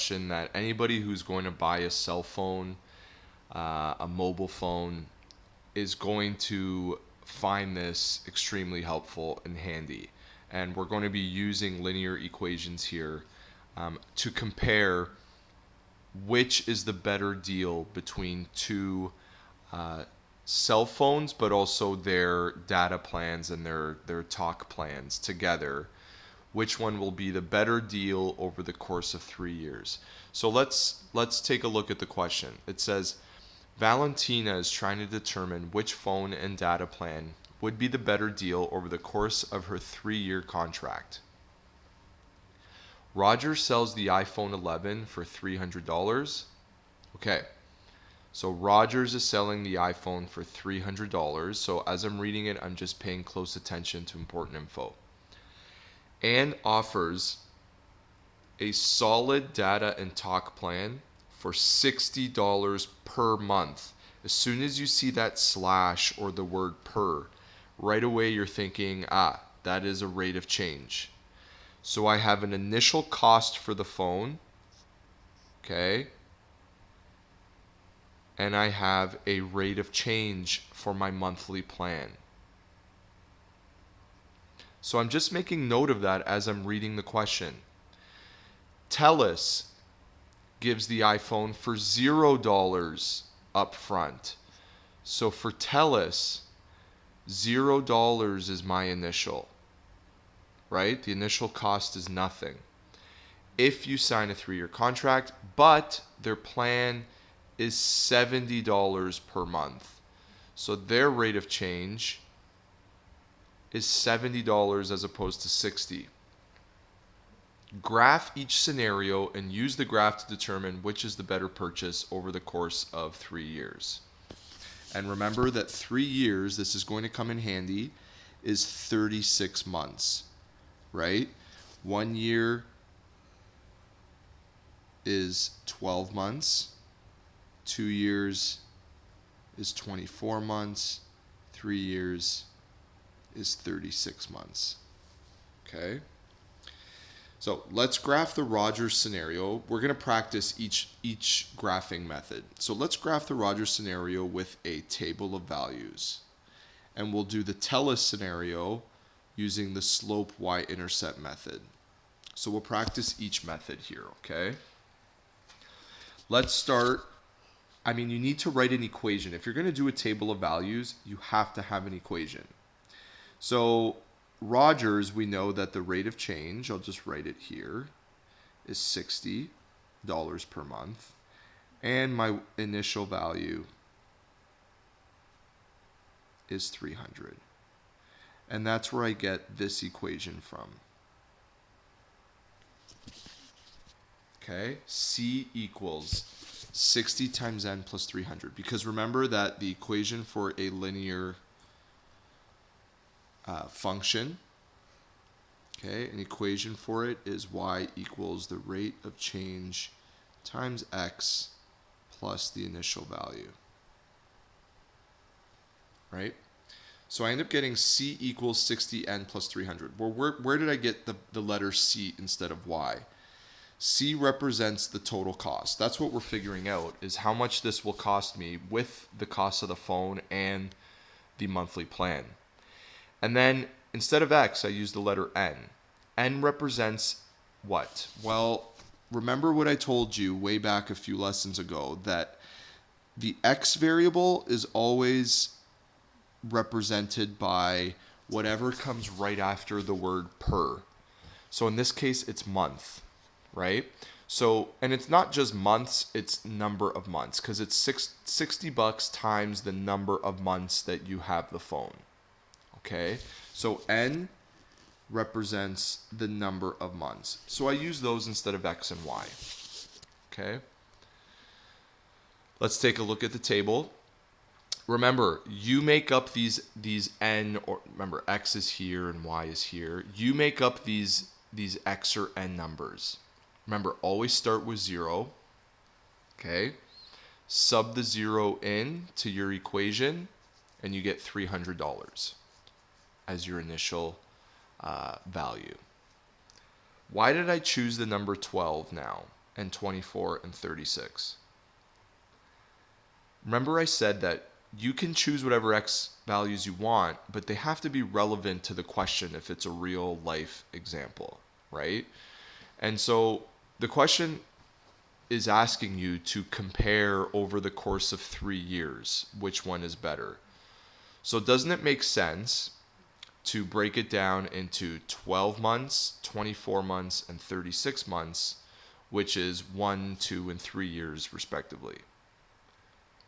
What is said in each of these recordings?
question that anybody who's going to buy a cell phone, a mobile phone, is going to find this extremely helpful and handy. And we're going to be using linear equations here to compare which is the better deal between two cell phones, but also their data plans and their talk plans together. Which one will be the better deal over the course of 3 years? So let's take a look at the question. It says, Valentina is trying to determine which phone and data plan would be the better deal over the course of her 3-year contract. Roger sells the iPhone 11 for $300. Okay, so Rogers is selling the iPhone for $300. So as I'm reading it, I'm just paying close attention to important info. And offers a solid data and talk plan for $60 per month. As soon as you see that slash or the word per, right away you're thinking, that is a rate of change. So I have an initial cost for the phone, okay, and I have a rate of change for my monthly plan. So I'm just making note of that as I'm reading the question. Telus gives the iPhone for $0 up front. So for Telus, $0 is my initial, right? The initial cost is nothing. If you sign a 3-year contract, but their plan is $70 per month. So their rate of change is $70 as opposed to $60. Graph each scenario and use the graph to determine which is the better purchase over the course of 3 years. And remember that 3 years, this is going to come in handy, is 36 months, right? 1 year is 12 months. 2 years is 24 months. 3 years is 36 months. Okay? So let's graph the Rogers scenario. We're going to practice each graphing method. So let's graph the Rogers scenario with a table of values. And we'll do the Telus scenario using the slope Y-intercept method. So we'll practice each method here, okay? Let's start. You need to write an equation. If you're going to do a table of values, you have to have an equation. So Rogers, we know that the rate of change, I'll just write it here, is $60 per month. And my initial value is 300. And that's where I get this equation from. Okay, C equals 60 times n plus 300. Because remember that the equation for a linear function, okay, an equation for it is y equals the rate of change times x plus the initial value, right? So I end up getting C equals 60n plus 300. Well, where did I get the letter C instead of y? C represents the total cost. That's what we're figuring out, is how much this will cost me with the cost of the phone and the monthly plan. And then instead of x, I use the letter n. N represents what? Well, remember what I told you way back a few lessons ago, that the x variable is always represented by whatever comes right after the word per. So in this case, it's month, right? So, and it's not just months, it's number of months, because it's $60 times the number of months that you have the phone. Okay, so n represents the number of months. So I use those instead of x and y. Okay, let's take a look at the table. Remember, you make up these n, or remember x is here and y is here. You make up these x or n numbers. Remember, always start with 0. Okay, sub the 0 in to your equation, and you get $300 as your initial value. Why did I choose the number 12 now? and 24 and 36. Remember I said that you can choose whatever x values you want, but they have to be relevant to the question if it's a real life example, right? And so the question is asking you to compare over the course of 3 years, which one is better. So doesn't it make sense to break it down into 12 months, 24 months, and 36 months, which is 1, 2, and 3 years respectively,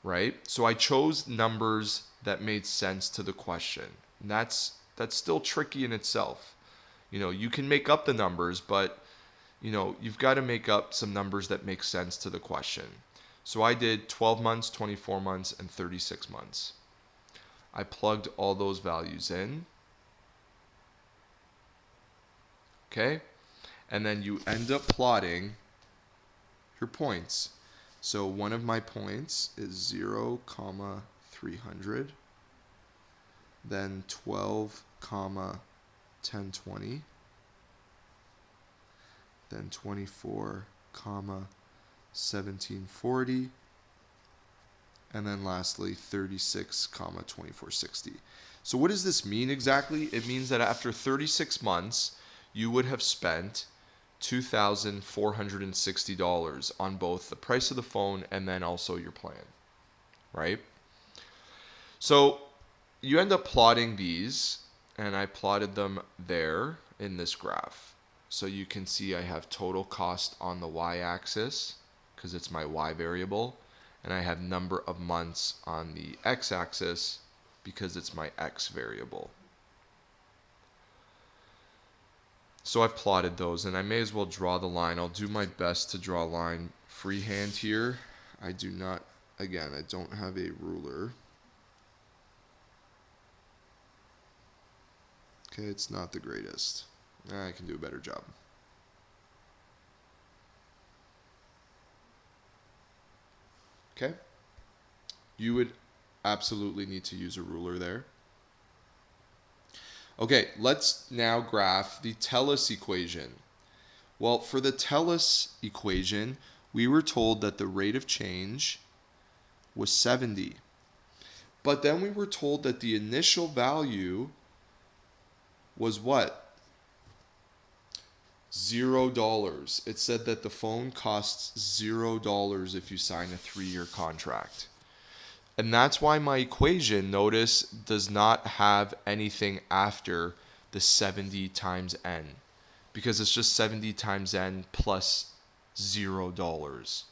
right? So I chose numbers that made sense to the question. And that's still tricky in itself. You can make up the numbers, but you've got to make up some numbers that make sense to the question. So I did 12 months, 24 months, and 36 months. I plugged all those values in. Okay? And then you end up plotting your points. So one of my points is 0, 300, then 12, 1020, then 24, 1740, and then lastly 36, 2460. So what does this mean exactly? It means that after 36 months, you would have spent $2,460 on both the price of the phone and then also your plan, right? So you end up plotting these, and I plotted them there in this graph. So you can see I have total cost on the y-axis because it's my y variable, and I have number of months on the x-axis because it's my x variable. So I've plotted those, and I may as well draw the line. I'll do my best to draw a line freehand here. I don't have a ruler. Okay, it's not the greatest. I can do a better job. Okay? You would absolutely need to use a ruler there. Okay, let's now graph the Telus equation. Well, for the Telus equation, we were told that the rate of change was 70. But then we were told that the initial value was what? $0. It said that the phone costs $0 if you sign a 3-year contract. And that's why my equation, notice, does not have anything after the 70 times n, because it's just 70 times n plus $0.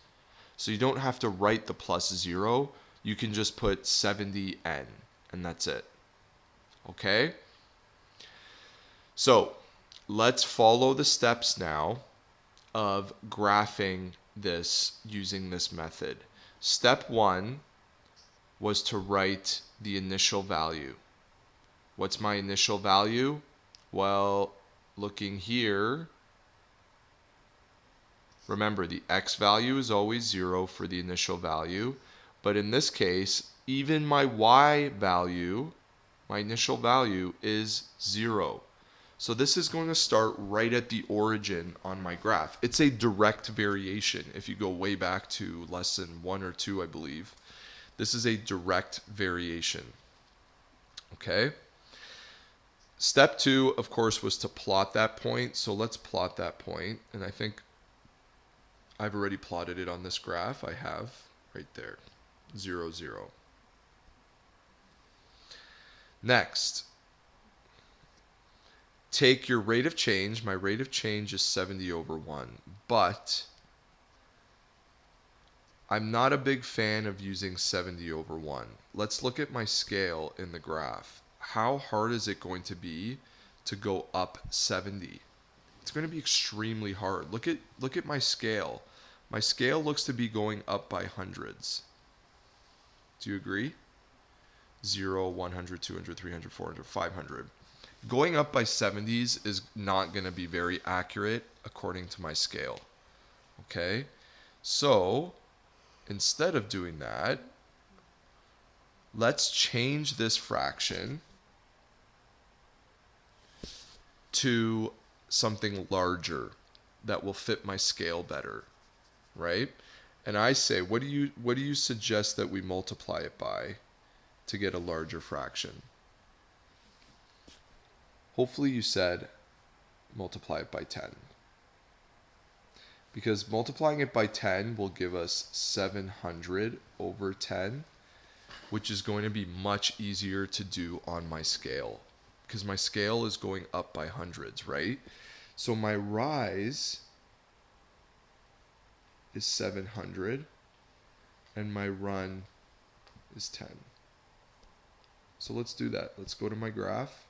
So you don't have to write the plus 0. You can just put 70n, and that's it. Okay? So let's follow the steps now of graphing this using this method. Step 1 was to write the initial value. What's my initial value? Well, looking here, remember the x value is always 0 for the initial value, but in this case, even my y value, my initial value, is 0. So this is going to start right at the origin on my graph. It's a direct variation. If you go way back to lesson 1 or 2, I believe, this is a direct variation. Okay? Step 2, of course, was to plot that point. So let's plot that point. And I think I've already plotted it on this graph. I have right there, 0, 0. Next, take your rate of change. My rate of change is 70 over 1. But I'm not a big fan of using 70 over 1. Let's look at my scale in the graph. How hard is it going to be to go up 70? It's going to be extremely hard. Look at my scale. My scale looks to be going up by hundreds. Do you agree? 0, 100, 200, 300, 400, 500. Going up by 70s is not going to be very accurate according to my scale. Okay? So instead of doing that, let's change this fraction to something larger that will fit my scale better. right? And I say, what do you suggest that we multiply it by to get a larger fraction? Hopefully you said multiply it by 10. Because multiplying it by 10 will give us 700 over 10, which is going to be much easier to do on my scale. Because my scale is going up by hundreds, right? So my rise is 700, and my run is 10. So let's do that. Let's go to my graph.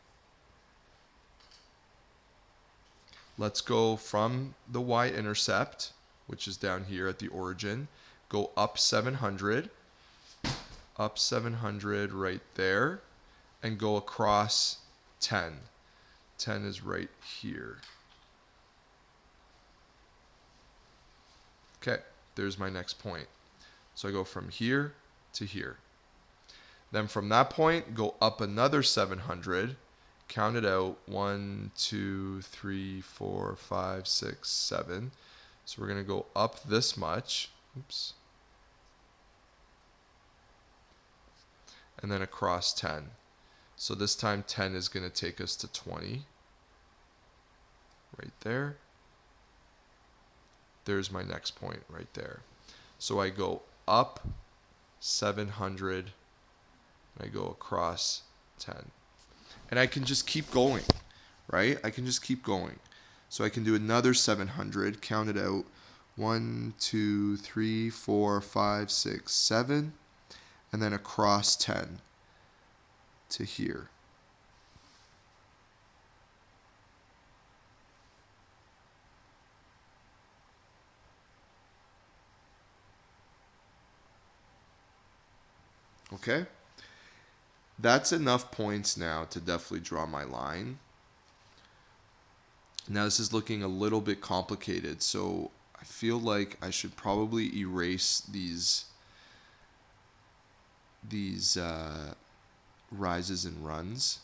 Let's go from the Y-intercept, which is down here at the origin, go up 700 right there, and go across 10. 10 is right here. Okay, there's my next point. So I go from here to here. Then from that point, go up another 700. Count it out. 1, 2, 3, 4, 5, 6, 7. So we're going to go up this much. Oops. And then across 10. So this time 10 is going to take us to 20. Right there. There's my next point right there. So I go up 700. And I go across 10. And I can just keep going, right? I can just keep going. So I can do another 700, count it out. 1, 2, 3, 4, 5, 6, 7. And then across 10 to here. Okay? That's enough points now to definitely draw my line. Now this is looking a little bit complicated, so I feel like I should probably erase these rises and runs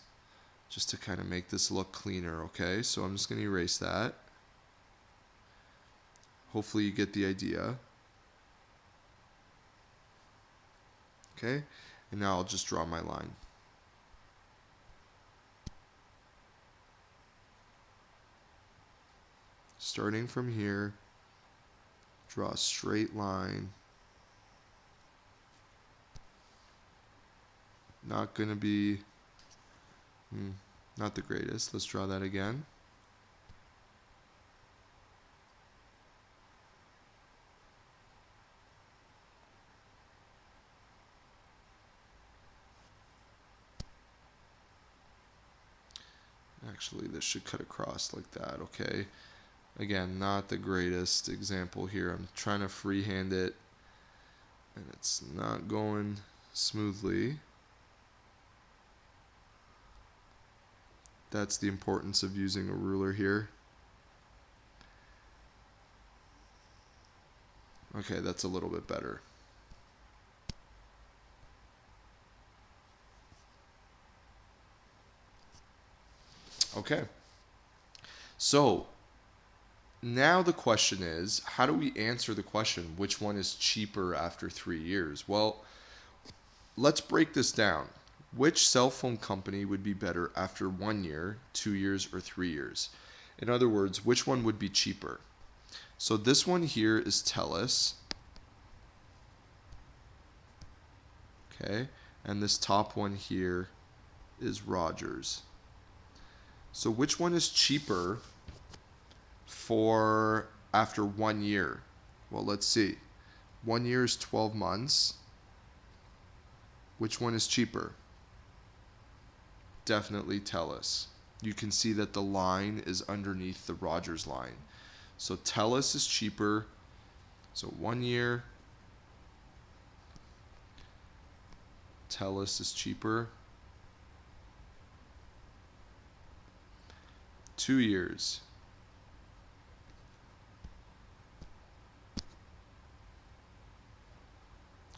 just to kind of make this look cleaner, okay? So I'm just going to erase that. Hopefully you get the idea. Okay? And now I'll just draw my line. Starting from here, draw a straight line. Not going to be, not the greatest. Let's draw that again. Actually, this should cut across like that, okay? Again, not the greatest example here. I'm trying to freehand it, and it's not going smoothly. That's the importance of using a ruler here. Okay, that's a little bit better. Okay. So now the question is, how do we answer the question, which one is cheaper after 3 years? Well, let's break this down. Which cell phone company would be better after 1 year, 2 years, or 3 years? In other words, which one would be cheaper? So this one here is Telus. Okay, and this top one here is Rogers. So which one is cheaper for after 1 year? Well, let's see. 1 year is 12 months. Which one is cheaper? Definitely Telus. You can see that the line is underneath the Rogers line. So Telus is cheaper. So 1 year, Telus is cheaper. 2 years.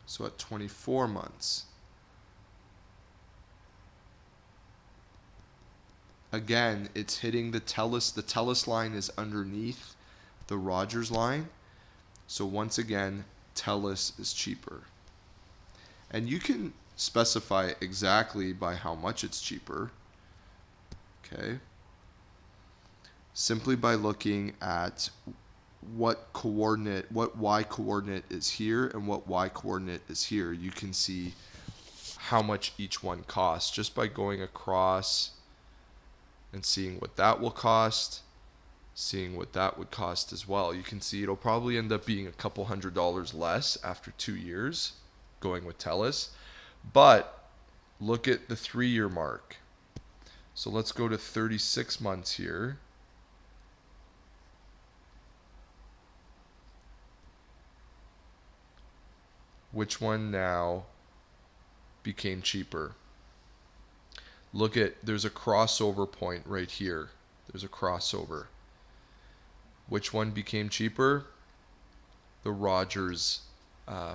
So at 24 months. Again, it's hitting the Telus. The Telus line is underneath the Rogers line. So once again, Telus is cheaper. And you can specify exactly by how much it's cheaper. Okay. Simply by looking at what y coordinate is here and what y coordinate is here, you can see how much each one costs just by going across and seeing what that will cost, seeing what that would cost as well. You can see it'll probably end up being a couple $100 less after 2 years going with Telus. But look at the 3-year mark. So let's go to 36 months here. Which one now became cheaper? Look at, there's a crossover point right here. There's a crossover. Which one became cheaper? The Rogers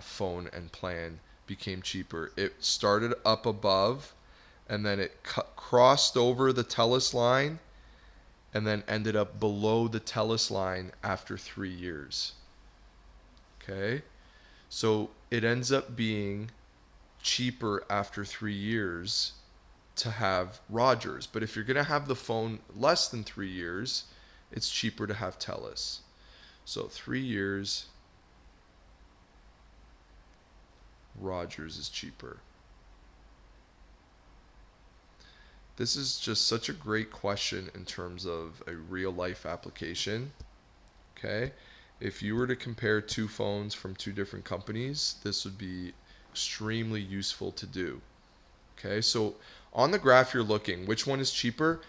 phone and plan became cheaper. It started up above, and then it crossed over the Telus line, and then ended up below the Telus line after 3 years. Okay? So it ends up being cheaper after 3 years to have Rogers. But if you're going to have the phone less than 3 years, it's cheaper to have Telus. So 3 years, Rogers is cheaper. This is just such a great question in terms of a real life application. Okay? If you were to compare 2 phones from 2 different companies, this would be extremely useful to do. Okay, so on the graph you're looking, which one is cheaper?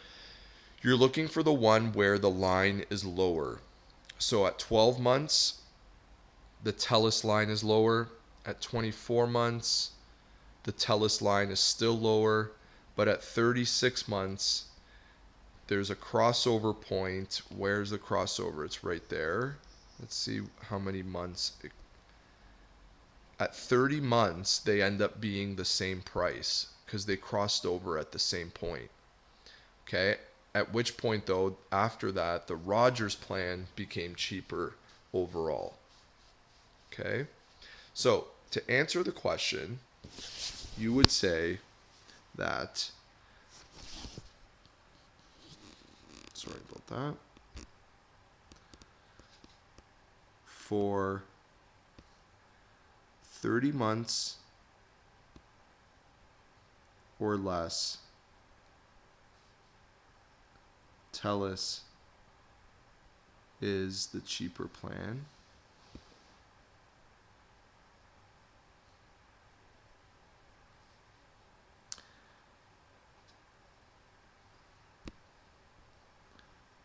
You're looking for the one where the line is lower. So at 12 months, the Telus line is lower. At 24 months, the Telus line is still lower. But at 36 months, there's a crossover point. Where's the crossover? It's right there. Let's see how many months. At 30 months, they end up being the same price because they crossed over at the same point. Okay, at which point though, after that, the Rogers plan became cheaper overall. Okay, so to answer the question, you would say that, sorry about that, for 30 months or less, Telus is the cheaper plan.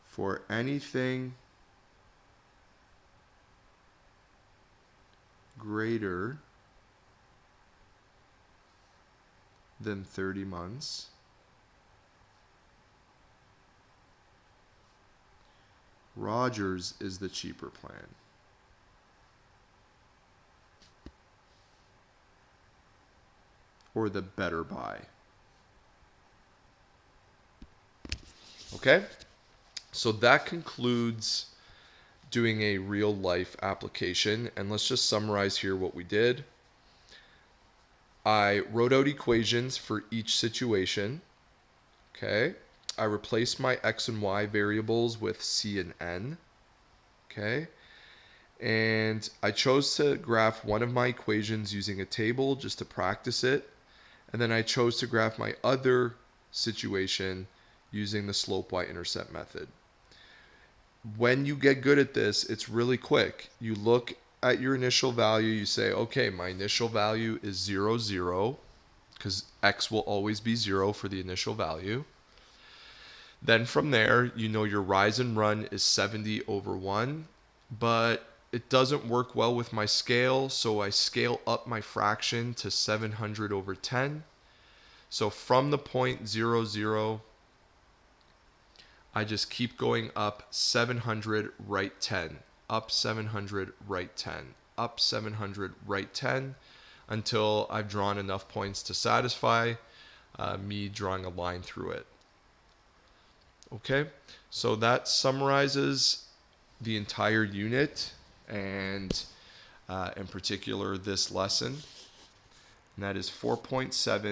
For anything greater than 30 months, Rogers is the cheaper plan. Or the better buy. Okay? So that concludes doing a real life application. And let's just summarize here what we did. I wrote out equations for each situation. Okay. I replaced my x and y variables with c and n. Okay. And I chose to graph one of my equations using a table just to practice it. And then I chose to graph my other situation using the slope y-intercept method. When you get good at this, it's really quick. You look at your initial value, you say, okay, my initial value is 0, 0, because x will always be 0 for the initial value. Then from there, you know your rise and run is 70 over 1, but it doesn't work well with my scale, so I scale up my fraction to 700 over 10. So from the point 0, 0, I just keep going up 700, right 10, up 700, right 10, up 700, right 10, until I've drawn enough points to satisfy me drawing a line through it. Okay, so that summarizes the entire unit. and in particular this lesson, and that is 4.7